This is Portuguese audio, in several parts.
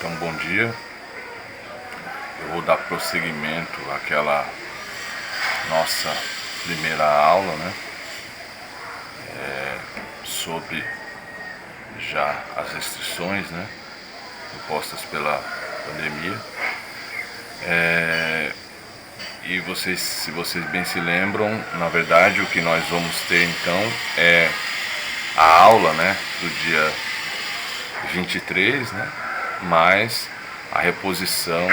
Então, bom dia. Eu vou dar prosseguimento àquela nossa primeira aula, né? Sobre já as restrições, né? Impostas pela pandemia. E vocês, se vocês bem se lembram, na verdade o que nós vamos ter então é a aula, né, do dia 23, né, mais a reposição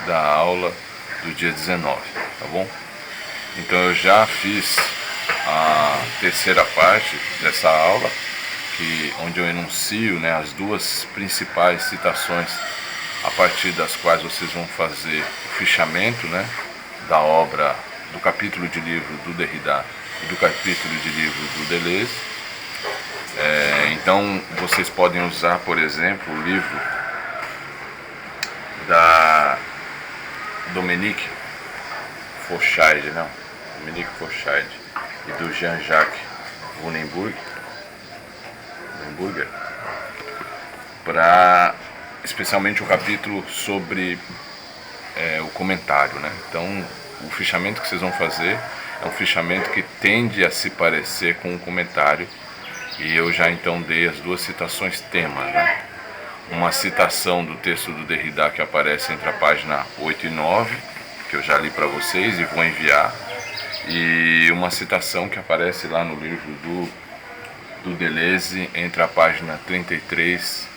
da aula do dia 19, tá bom? Então eu já fiz a terceira parte dessa aula, onde eu enuncio, né, as duas principais citações a partir das quais vocês vão fazer o fichamento, né, da obra, do capítulo de livro do Derrida e do capítulo de livro do Deleuze. Então vocês podem usar, por exemplo, o livro da Dominique Fauchard, e do Jean-Jacques Wunenburger, para especialmente o capítulo sobre o comentário, né? Então o fichamento que vocês vão fazer é um fichamento que tende a se parecer com um comentário, e eu já então dei as duas citações temas, né? Uma citação do texto do Derrida que aparece entre a página 8 e 9, que eu já li para vocês e vou enviar, e uma citação que aparece lá no livro do Deleuze entre a página 33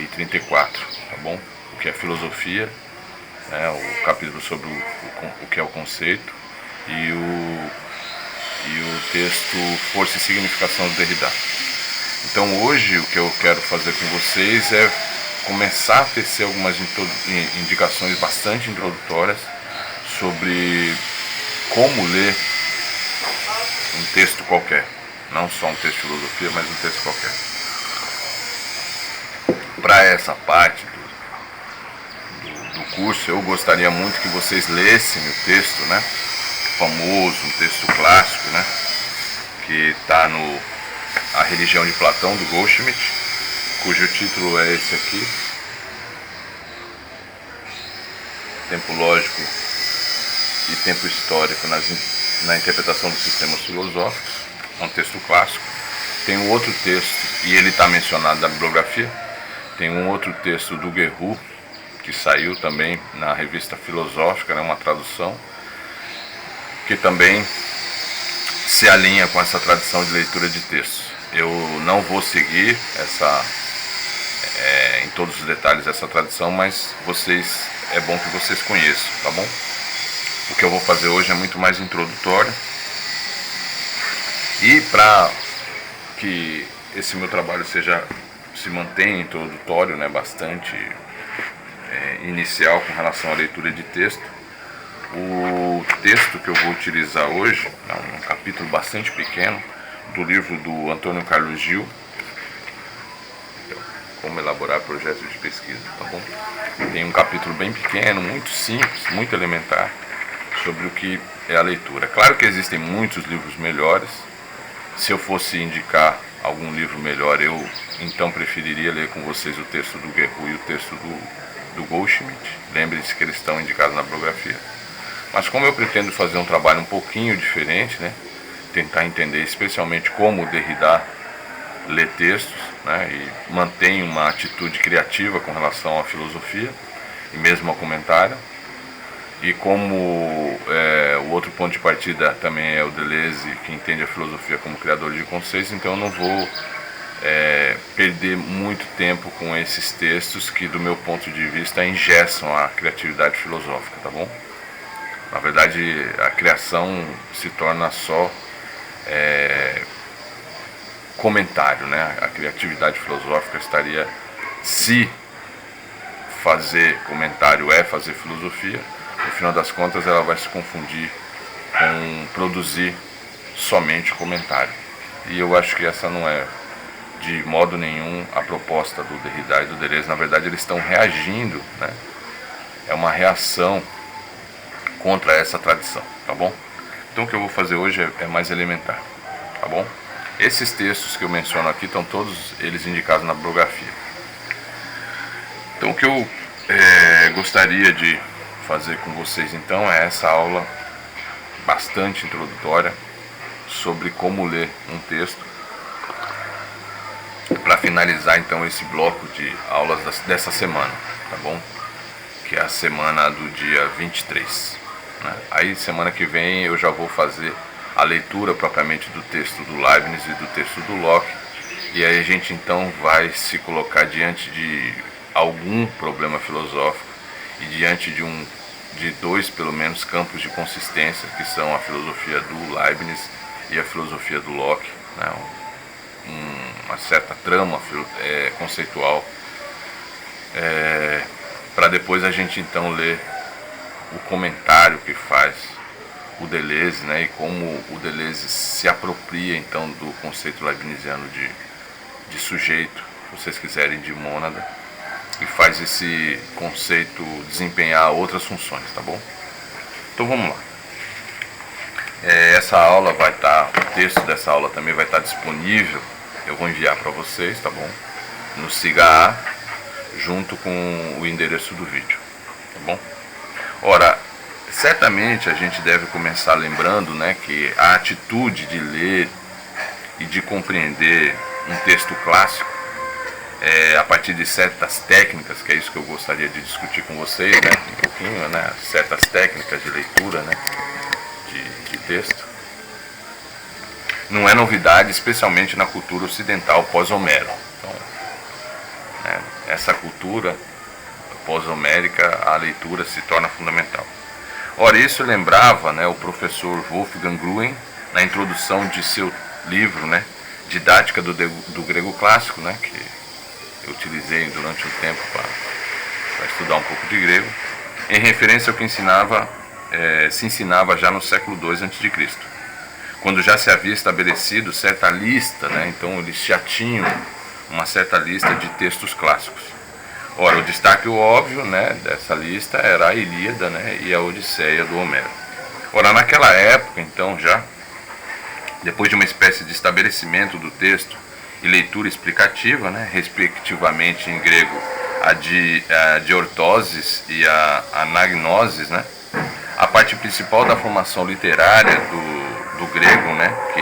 e 34, tá bom? O que é filosofia, né? O capítulo sobre o que é o conceito, e o texto Força e Significação do Derrida. Então hoje o que eu quero fazer com vocês é começar a tecer algumas indicações bastante introdutórias sobre como ler um texto qualquer, não só um texto de filosofia, mas um texto qualquer. Para essa parte do curso, eu gostaria muito que vocês lessem o texto, né, famoso, um texto clássico, né, que está no A Religião de Platão, do Goldschmidt, cujo título é esse aqui: Tempo Lógico e Tempo Histórico na Interpretação dos Sistemas Filosóficos. É um texto clássico. Tem um outro texto, e ele está mencionado na bibliografia, tem um outro texto do Guerrero, que saiu também na Revista Filosófica, né, uma tradução, que também se alinha com essa tradição de leitura de textos. Eu não vou seguir em todos os detalhes essa tradição, mas é bom que vocês conheçam, tá bom? O que eu vou fazer hoje é muito mais introdutório, e para que esse meu trabalho se mantenha introdutório, né, bastante inicial com relação à leitura de texto, o texto que eu vou utilizar hoje é um capítulo bastante pequeno do livro do Antônio Carlos Gil, Como Elaborar Projetos de Pesquisa, tá bom? Tem um capítulo bem pequeno, muito simples, muito elementar, sobre o que é a leitura. Claro que existem muitos livros melhores. Se eu fosse indicar algum livro melhor, eu então preferiria ler com vocês o texto do Guerrero e o texto do Goldschmidt. Lembrem-se que eles estão indicados na bibliografia. Mas como eu pretendo fazer um trabalho um pouquinho diferente, né, tentar entender especialmente como o Derrida lê textos, né, e mantém uma atitude criativa com relação à filosofia e mesmo ao comentário, e como o outro ponto de partida também é o Deleuze, que entende a filosofia como criador de conceitos, então eu não vou perder muito tempo com esses textos que, do meu ponto de vista, engessam a criatividade filosófica, tá bom? Na verdade, a criação se torna só comentário, né? A criatividade filosófica estaria, se fazer comentário é fazer filosofia, no final das contas ela vai se confundir com produzir somente comentário. E eu acho que essa não é de modo nenhum a proposta do Derrida e do Deleuze. Na verdade, eles estão reagindo, né? É uma reação contra essa tradição, tá bom? Então o que eu vou fazer hoje é mais elementar, tá bom? Esses textos que eu menciono aqui estão todos eles indicados na bibliografia. Então o que eu gostaria de fazer com vocês então é essa aula bastante introdutória sobre como ler um texto, para finalizar então esse bloco de aulas dessa semana, tá bom? Que é a semana do dia 23, né? Aí semana que vem eu já vou fazer a leitura propriamente do texto do Leibniz e do texto do Locke, e aí a gente então vai se colocar diante de algum problema filosófico e diante de dois pelo menos campos de consistência, que são a filosofia do Leibniz e a filosofia do Locke, né? Uma certa trama conceitual, para depois a gente então ler o comentário que faz o Deleuze, né? E como o Deleuze se apropria então do conceito leibniziano de sujeito, se vocês quiserem, de mônada, e faz esse conceito desempenhar outras funções, tá bom? Então vamos lá. Essa aula vai estar, o texto dessa aula também vai estar disponível, eu vou enviar para vocês, tá bom? No SIGA A, junto com o endereço do vídeo, tá bom? Ora, certamente a gente deve começar lembrando, né, que a atitude de ler e de compreender um texto clássico a partir de certas técnicas, que é isso que eu gostaria de discutir com vocês, né, um pouquinho, né, certas técnicas de leitura, né, de texto, não é novidade, especialmente na cultura ocidental pós-homero. Então, né, essa cultura pós-homérica, a leitura se torna fundamental. Ora, isso lembrava, né, o professor Wolfgang Gruen na introdução de seu livro, né, Didática do Grego Clássico, né, que eu utilizei durante um tempo para estudar um pouco de grego, em referência ao que se ensinava já no século II a.C., quando já se havia estabelecido certa lista, né, então eles já tinham uma certa lista de textos clássicos. Ora, o destaque óbvio, né, dessa lista era a Ilíada, né, e a Odisseia do Homero. Ora, naquela época, então, já, depois de uma espécie de estabelecimento do texto e leitura explicativa, né, respectivamente em grego a diortoses e a anagnoses, né, a parte principal da formação literária do grego, né, que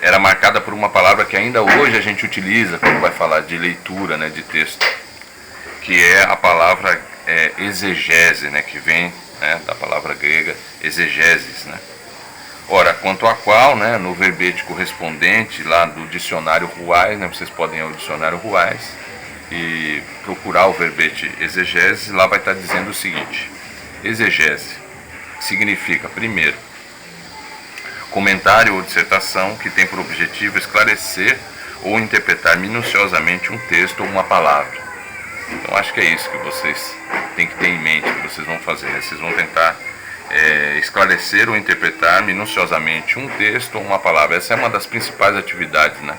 era marcada por uma palavra que ainda hoje a gente utiliza quando vai falar de leitura, né, de texto, que é a palavra exegese, né, que vem, né, da palavra grega exegesis, né. Ora, quanto a qual, né, no verbete correspondente lá do dicionário Ruais, né, vocês podem ir ao dicionário Ruais e procurar o verbete exegese, lá vai estar dizendo o seguinte: exegese significa, primeiro, comentário ou dissertação que tem por objetivo esclarecer ou interpretar minuciosamente um texto ou uma palavra. Então acho que é isso que vocês têm que ter em mente, que vocês vão fazer, né? Vocês vão tentar esclarecer ou interpretar minuciosamente um texto ou uma palavra. Essa é uma das principais atividades, né,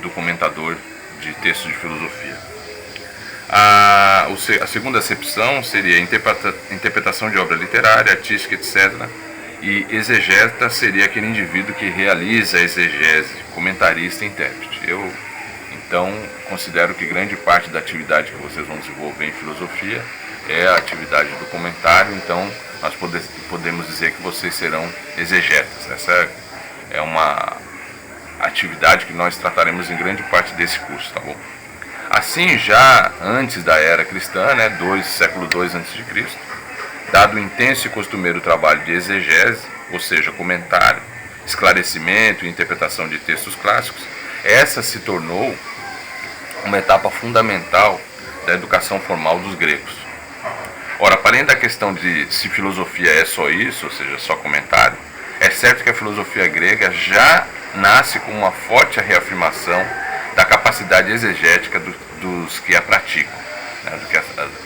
do comentador de textos de filosofia. A segunda acepção seria interpretação de obra literária, artística, etc. E exegeta seria aquele indivíduo que realiza a exegese, comentarista e intérprete. Eu, então, considero que grande parte da atividade que vocês vão desenvolver em filosofia é a atividade do comentário, então nós podemos dizer que vocês serão exegetas. Essa é uma atividade que nós trataremos em grande parte desse curso, tá bom? Assim, já antes da era cristã, né, século II a.C., dado o intenso e costumeiro trabalho de exegese, ou seja, comentário, esclarecimento e interpretação de textos clássicos, essa se tornou uma etapa fundamental da educação formal dos gregos. Ora, para além da questão de se filosofia é só isso, ou seja, só comentário, é certo que a filosofia grega já nasce com uma forte reafirmação da capacidade exegética dos que a praticam, né,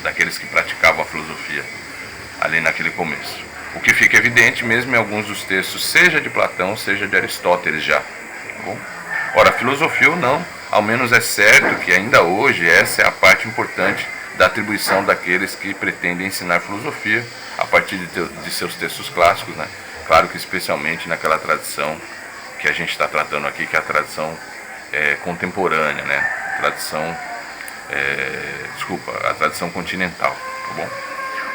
daqueles que praticavam a filosofia ali naquele começo. O que fica evidente mesmo em alguns dos textos, seja de Platão, seja de Aristóteles já. Tá bom? Ora, filosofia ou não, ao menos é certo que ainda hoje essa é a parte importante da atribuição daqueles que pretendem ensinar filosofia a partir de seus textos clássicos, né? Claro que especialmente naquela tradição que a gente está tratando aqui, que é a tradição contemporânea, né? Tradição a tradição continental, tá bom?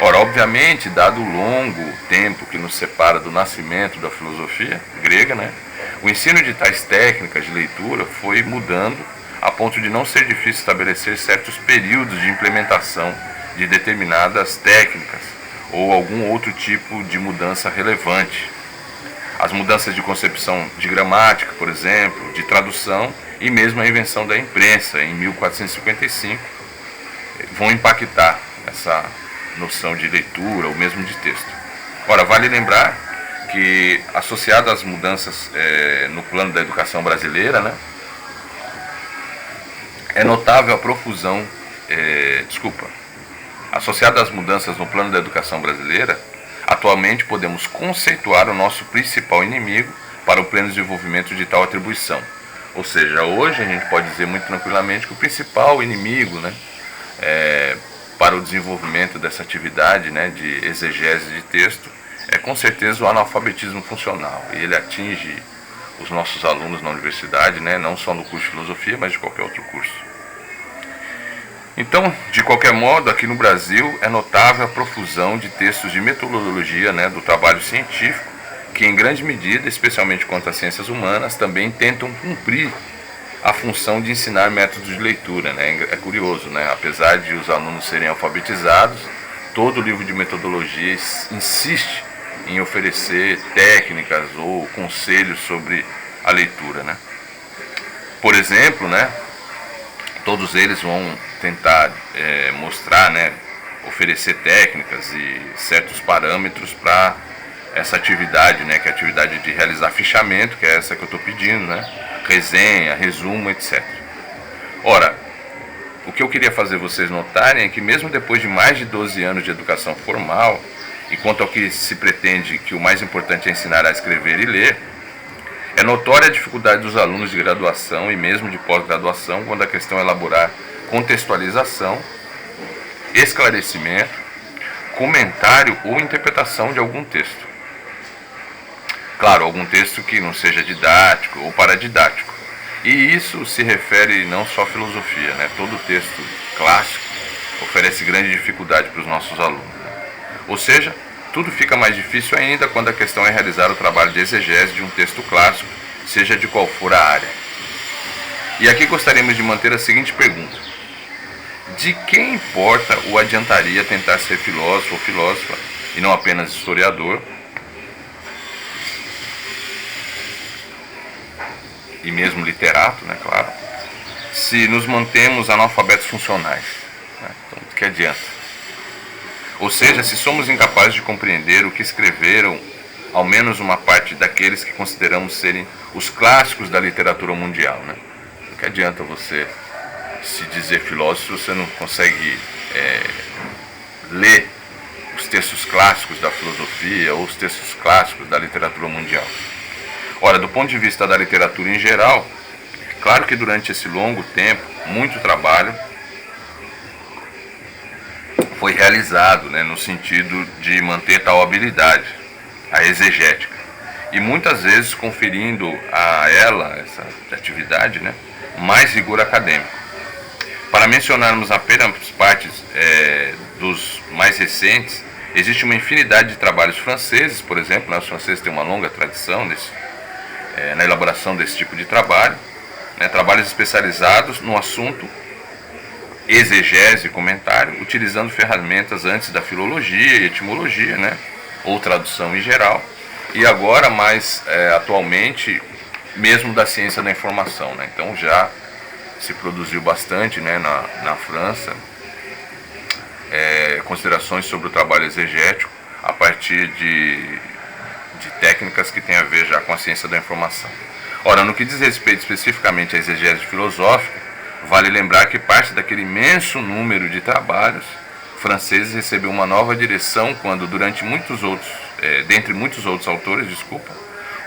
Ora, obviamente, dado o longo tempo que nos separa do nascimento da filosofia grega, né, o ensino de tais técnicas de leitura foi mudando a ponto de não ser difícil estabelecer certos períodos de implementação de determinadas técnicas ou algum outro tipo de mudança relevante. As mudanças de concepção de gramática, por exemplo, de tradução e mesmo a invenção da imprensa em 1455 vão impactar essa noção de leitura ou mesmo de texto. Ora, vale lembrar que, associado às mudanças no plano da educação brasileira, né, é notável a profusão, associado às mudanças no plano da educação brasileira, atualmente podemos conceituar o nosso principal inimigo para o pleno desenvolvimento de tal atribuição. Ou seja, hoje a gente pode dizer muito tranquilamente que o principal inimigo, né, para o desenvolvimento dessa atividade, né, de exegese de texto é com certeza o analfabetismo funcional. E ele atinge os nossos alunos na universidade, né, não só no curso de filosofia, mas de qualquer outro curso. Então, de qualquer modo, aqui no Brasil é notável a profusão de textos de metodologia, né, do trabalho científico, que em grande medida, especialmente quanto às ciências humanas, também tentam cumprir a função de ensinar métodos de leitura, né? É curioso, né? Apesar de os alunos serem alfabetizados, todo livro de metodologia insiste em oferecer técnicas ou conselhos sobre a leitura, né? Por exemplo, né, todos eles vão tentar mostrar, né, oferecer técnicas e certos parâmetros para essa atividade, né, que é a atividade de realizar fichamento, que é essa que eu estou pedindo, né, resenha, resumo, etc. Ora, o que eu queria fazer vocês notarem é que mesmo depois de mais de 12 anos de educação formal, e quanto ao que se pretende que o mais importante é ensinar a escrever e ler, é notória a dificuldade dos alunos de graduação e mesmo de pós-graduação quando a questão é elaborar contextualização, esclarecimento, comentário ou interpretação de algum texto. Claro, algum texto que não seja didático ou paradidático. E isso se refere não só à filosofia, né? Todo texto clássico oferece grande dificuldade para os nossos alunos. Ou seja, tudo fica mais difícil ainda quando a questão é realizar o trabalho de exegese de um texto clássico, seja de qual for a área. E aqui gostaríamos de manter a seguinte pergunta: de quem importa ou adiantaria tentar ser filósofo ou filósofa, e não apenas historiador, e mesmo literato, né, claro, se nos mantemos analfabetos funcionais, né? Então, o que adianta? Ou seja, se somos incapazes de compreender o que escreveram ao menos uma parte daqueles que consideramos serem os clássicos da literatura mundial, né? O que adianta você se dizer filósofo se você não consegue ler os textos clássicos da filosofia ou os textos clássicos da literatura mundial? Ora, do ponto de vista da literatura em geral, claro que durante esse longo tempo, muito trabalho foi realizado, né, no sentido de manter tal habilidade, a exegética, e muitas vezes conferindo a ela, essa atividade, né, mais rigor acadêmico. Para mencionarmos apenas partes dos mais recentes, existe uma infinidade de trabalhos franceses, por exemplo, né, os franceses têm uma longa tradição na elaboração desse tipo de trabalho, né, trabalhos especializados no assunto exegese e comentário, utilizando ferramentas antes da filologia e etimologia, né, ou tradução em geral, e agora mais atualmente mesmo da ciência da informação, né? Então já se produziu bastante, né, na França considerações sobre o trabalho exegético a partir de técnicas que têm a ver já com a ciência da informação. Ora, no que diz respeito especificamente à exegese filosófica, vale lembrar que parte daquele imenso número de trabalhos franceses recebeu uma nova direção quando, dentre muitos outros autores,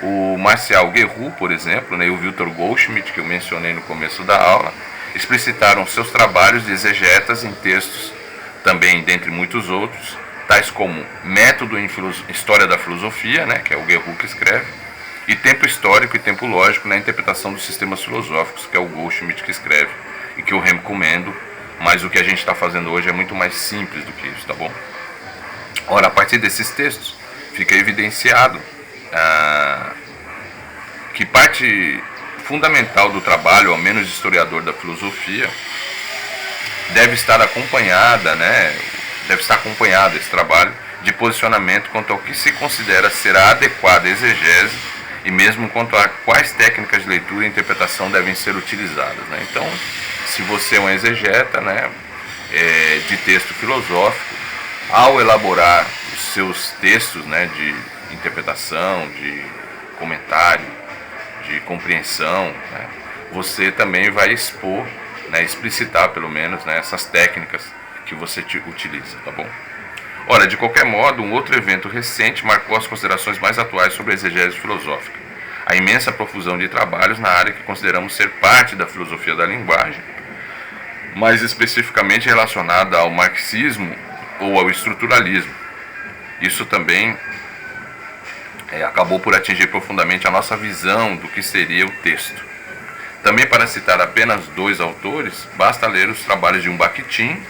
o Martial Guerroux, por exemplo, né, e o Victor Goldschmidt, que eu mencionei no começo da aula, explicitaram seus trabalhos de exegetas em textos, também dentre muitos outros, tais como Método em História da Filosofia, né, que é o Guerroux que escreve, e Tempo Histórico e Tempo Lógico na Interpretação dos Sistemas Filosóficos, que é o Goldschmidt que escreve, e que eu recomendo mas o que a gente está fazendo hoje é muito mais simples do que isso, tá bom? Ora, a partir desses textos fica evidenciado que parte fundamental do trabalho, ao menos historiador da filosofia, deve estar acompanhada, né? Deve estar acompanhado esse trabalho de posicionamento quanto ao que se considera ser a adequada exegese e mesmo quanto a quais técnicas de leitura e interpretação devem ser utilizadas, né? Então, se você é um exegeta, né, de texto filosófico, ao elaborar os seus textos, né, de interpretação, de comentário, de compreensão, né, você também vai expor, né, explicitar pelo menos, né, essas técnicas que você utiliza, tá bom? Ora, de qualquer modo, um outro evento recente marcou as considerações mais atuais sobre a exegese filosófica. A imensa profusão de trabalhos na área que consideramos ser parte da filosofia da linguagem, mais especificamente relacionada ao marxismo ou ao estruturalismo. Isso também acabou por atingir profundamente a nossa visão do que seria o texto. Também, para citar apenas 2 autores, basta ler os trabalhos de Bakhtin,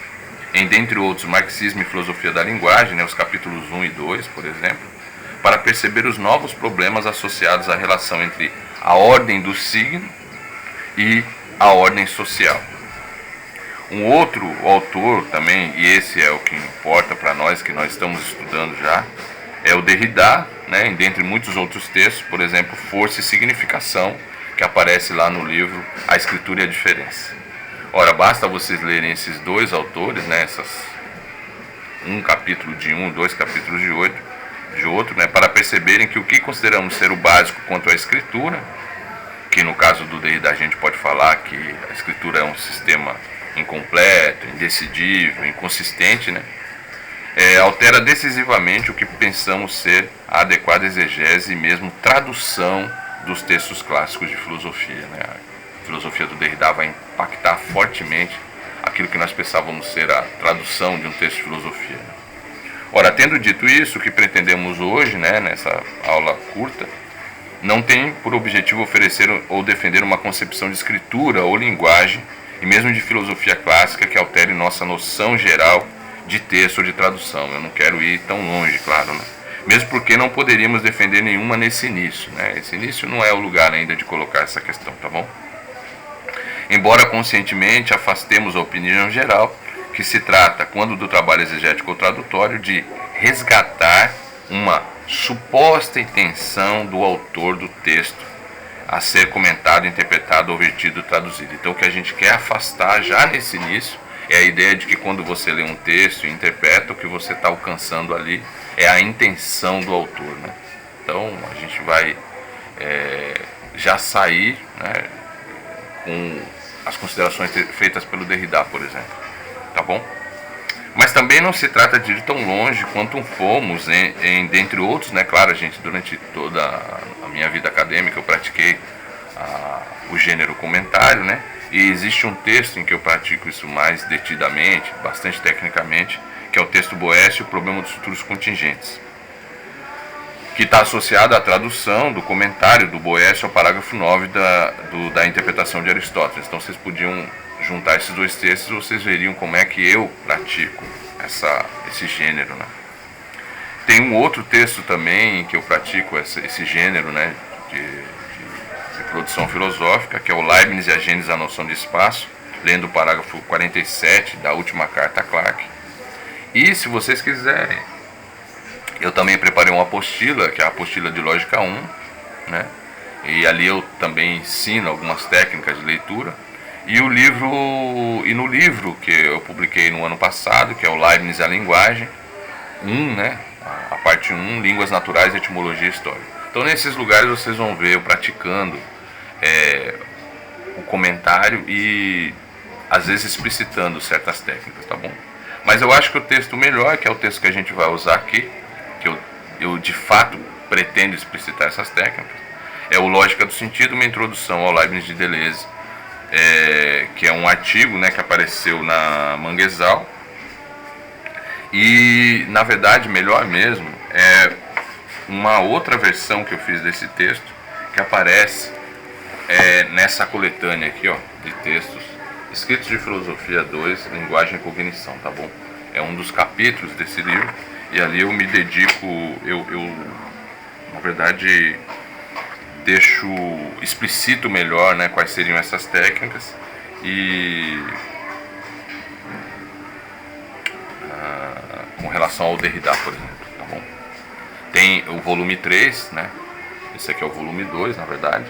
em dentre outros Marxismo e Filosofia da Linguagem, né, os capítulos 1 e 2, por exemplo, para perceber os novos problemas associados à relação entre a ordem do signo e a ordem social. Um outro autor também, e esse é o que importa para nós, que nós estamos estudando já, é o Derrida, né, dentre muitos outros textos, por exemplo, Força e Significação, que aparece lá no livro A Escritura e a Diferença. Ora, basta vocês lerem esses 2 autores, né, um capítulo de um, 2 capítulos de outro, né, para perceberem que o que consideramos ser o básico quanto à escritura, que no caso do Derrida a gente pode falar que a escritura é um sistema incompleto, indecidível, inconsistente, né, altera decisivamente o que pensamos ser a adequada exegese e mesmo tradução dos textos clássicos de filosofia, né. A filosofia do Derrida vai impactar fortemente aquilo que nós pensávamos ser a tradução de um texto de filosofia. Ora, tendo dito isso, o que pretendemos hoje, né, nessa aula curta, não tem por objetivo oferecer ou defender uma concepção de escritura ou linguagem, e mesmo de filosofia clássica, que altere nossa noção geral de texto ou de tradução. Eu não quero ir tão longe, claro, né? Mesmo porque não poderíamos defender nenhuma nesse início, né? Esse início não é o lugar ainda de colocar essa questão, tá bom? Embora conscientemente afastemos a opinião geral, que se trata, quando do trabalho exegético ou tradutório, de resgatar uma suposta intenção do autor do texto a ser comentado, interpretado, ouvertido, traduzido. Então o que a gente quer afastar já nesse início é a ideia de que quando você lê um texto e interpreta, o que você está alcançando ali é a intenção do autor, né? Então a gente vai já sair, né, com as considerações feitas pelo Derrida, por exemplo, tá bom? Mas também não se trata de ir tão longe quanto fomos, dentre outros, né? Claro, gente, durante toda a minha vida acadêmica eu pratiquei o gênero comentário, né? E existe um texto em que eu pratico isso mais detidamente, bastante tecnicamente, que é o texto Boécio, o problema dos futuros contingentes, que está associado à tradução do comentário do Boécio ao parágrafo 9 da interpretação de Aristóteles. Então vocês podiam juntar esses 2 textos e vocês veriam como é que eu pratico esse gênero, né? Tem um outro texto também em que eu pratico esse gênero, né, de produção filosófica, que é o Leibniz e a Gênese da Noção de Espaço, lendo o parágrafo 47 da última carta a Clarke. E se vocês quiserem, eu também preparei uma apostila, que é a apostila de Lógica 1, né? E ali eu também ensino algumas técnicas de leitura. E no livro que eu publiquei no ano passado, que é o Leibniz e a Linguagem, né? A parte 1, Línguas Naturais, Etimologia e História. Então nesses lugares vocês vão ver eu praticando o comentário e às vezes explicitando certas técnicas, tá bom? Mas eu acho que o texto melhor, que é o texto que a gente vai usar aqui, que eu de fato pretendo explicitar essas técnicas, é o Lógica do Sentido, uma introdução ao Leibniz de Deleuze, que é um artigo, né, que apareceu na Manguezal. E na verdade melhor mesmo é uma outra versão que eu fiz desse texto, que aparece nessa coletânea aqui, ó, de textos Escritos de Filosofia 2, Linguagem e Cognição, tá bom? É um dos capítulos desse livro, e ali eu me dedico, eu na verdade explicito melhor, né, quais seriam essas técnicas e com relação ao Derrida, por exemplo, tá bom? Tem o volume 3, né? Esse aqui é o volume 2, na verdade.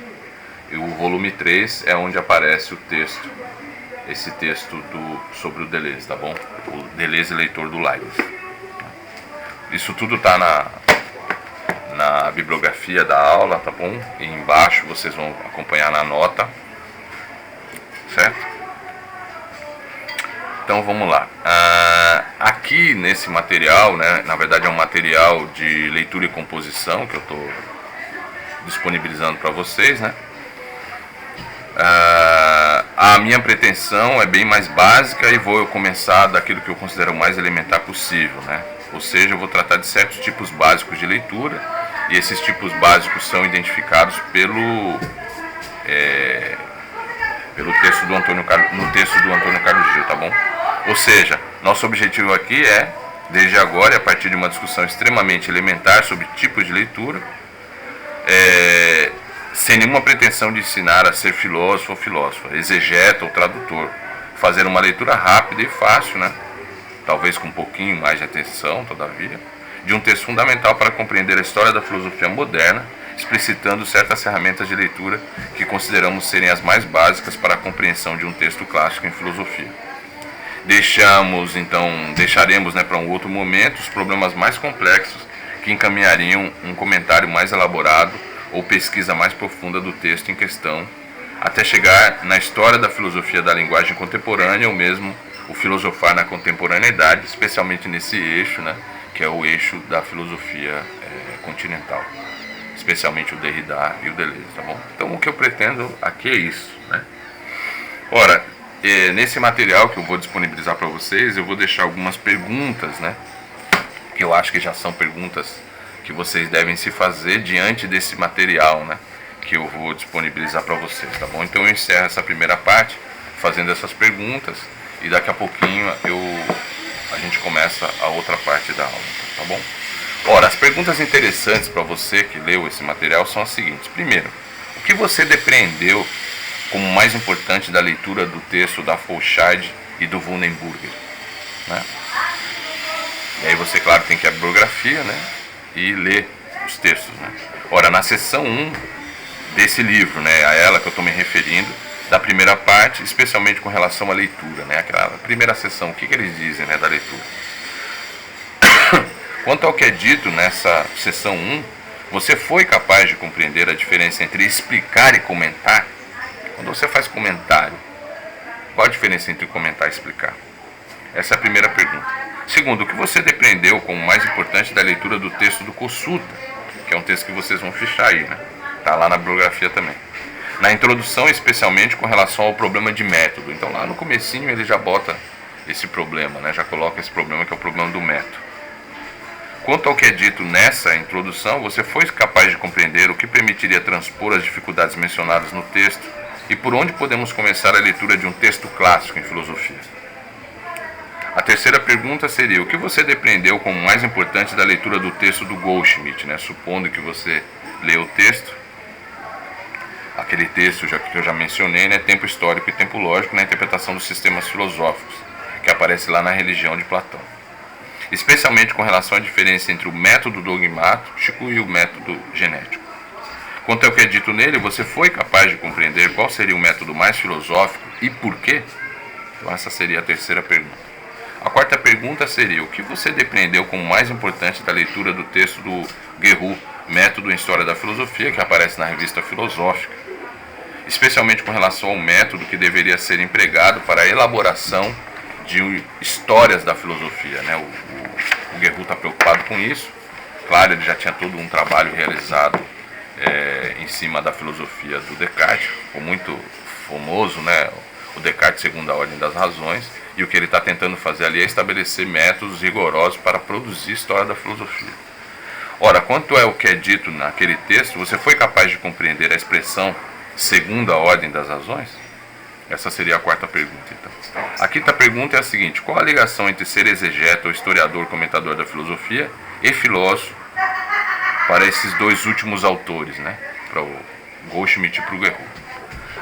E o volume 3 é onde aparece o texto, esse texto sobre o Deleuze, tá bom? O Deleuze, leitor do Leibniz. Isso tudo tá na bibliografia da aula, tá bom? E embaixo vocês vão acompanhar na nota, certo? Então vamos lá. Aqui nesse material, né, na verdade é um material de leitura e composição que eu estou disponibilizando para vocês, né? A minha pretensão é bem mais básica e vou começar daquilo que eu considero o mais elementar possível, né? Ou seja, eu vou tratar de certos tipos básicos de leitura, e esses tipos básicos são identificados pelo texto do Antônio Carlos Gil, tá bom? Ou seja, nosso objetivo aqui é, desde agora, e a partir de uma discussão extremamente elementar sobre tipos de leitura, sem nenhuma pretensão de ensinar a ser filósofo ou filósofa, exegeta ou tradutor, fazer uma leitura rápida e fácil, né? Talvez com um pouquinho mais de atenção, todavia, de um texto fundamental para compreender a história da filosofia moderna, explicitando certas ferramentas de leitura que consideramos serem as mais básicas para a compreensão de um texto clássico em filosofia. Deixaremos, né, para um outro momento os problemas mais complexos que encaminhariam um comentário mais elaborado ou pesquisa mais profunda do texto em questão, até chegar na história da filosofia da linguagem contemporânea, ou mesmo o filosofar na contemporaneidade, especialmente nesse eixo, né, que é o eixo da filosofia continental, especialmente o Derrida e o Deleuze, tá bom? Então o que eu pretendo aqui é isso, né? Ora, nesse material que eu vou disponibilizar para vocês, eu vou deixar algumas perguntas, né, que eu acho que já são perguntas que vocês devem se fazer diante desse material, né, que eu vou disponibilizar para vocês, tá bom? Então eu encerro essa primeira parte fazendo essas perguntas e daqui a pouquinho a gente começa a outra parte da aula, tá bom? Ora, as perguntas interessantes para você que leu esse material são as seguintes. Primeiro, o que você depreendeu como mais importante da leitura do texto da Fouchard e do Wundenburger, né? E aí você, claro, tem que ir à bibliografia, né, e ler os textos, né? Ora, na seção 1 desse livro, né, a ela que eu estou me referindo, da primeira parte, especialmente com relação à leitura, né, aquela primeira seção, o que eles dizem, né, da leitura. Quanto ao que é dito nessa seção 1, você foi capaz de compreender a diferença entre explicar e comentar? Quando você faz comentário, qual a diferença entre comentar e explicar? Essa é a primeira pergunta. Segundo, o que você depreendeu como mais importante da leitura do texto do Kossuth, que é um texto que vocês vão fichar aí, né? Está lá na bibliografia também. Na introdução, especialmente com relação ao problema de método. Então lá no comecinho ele já bota esse problema, né? Já coloca esse problema que é o problema do método. Quanto ao que é dito nessa introdução, você foi capaz de compreender o que permitiria transpor as dificuldades mencionadas no texto e por onde podemos começar a leitura de um texto clássico em filosofia? A terceira pergunta seria, o que você depreendeu como mais importante da leitura do texto do Goldschmidt, né? Supondo que você leu o texto, aquele texto que eu já mencionei, né? Tempo histórico e tempo lógico na interpretação dos sistemas filosóficos, que aparece lá na Religião de Platão. Especialmente com relação à diferença entre o método dogmático e o método genético. Quanto ao que é dito nele, você foi capaz de compreender qual seria o método mais filosófico e por quê? Então essa seria a terceira pergunta. A quarta pergunta seria, o que você depreendeu como mais importante da leitura do texto do Guerrero, Método em História da Filosofia, que aparece na Revista Filosófica, especialmente com relação ao método que deveria ser empregado para a elaboração de histórias da filosofia, né? O Guerrero está preocupado com isso. Claro, ele já tinha todo um trabalho realizado em cima da filosofia do Descartes, ficou muito famoso, né? O Descartes segundo a ordem das razões, e o que ele está tentando fazer ali é estabelecer métodos rigorosos para produzir história da filosofia. Ora, quanto é o que é dito naquele texto, você foi capaz de compreender a expressão segundo a ordem das razões? Essa seria a quarta pergunta, então. A quinta pergunta é a seguinte: qual a ligação entre ser exegeta ou historiador, comentador da filosofia e filósofo para esses dois últimos autores, né? Para o Goldschmidt e para o Guerreau.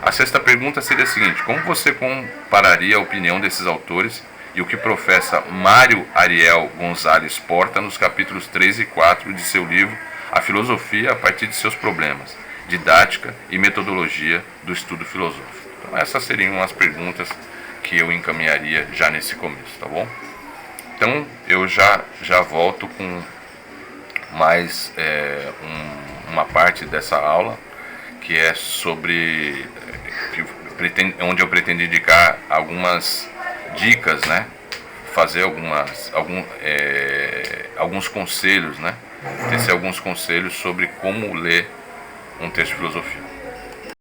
A sexta pergunta seria a seguinte: como você compararia a opinião desses autores e o que professa Mário Ariel Gonzalez Porta nos capítulos 3 e 4 de seu livro A Filosofia a partir de seus problemas, didática e metodologia do estudo filosófico? Então, essas seriam as perguntas que eu encaminharia já nesse começo, tá bom? Então eu já volto com mais uma parte dessa aula, que é sobre onde eu pretendo indicar algumas dicas, né? Fazer alguns conselhos, né? Tecer alguns conselhos sobre como ler um texto de filosofia.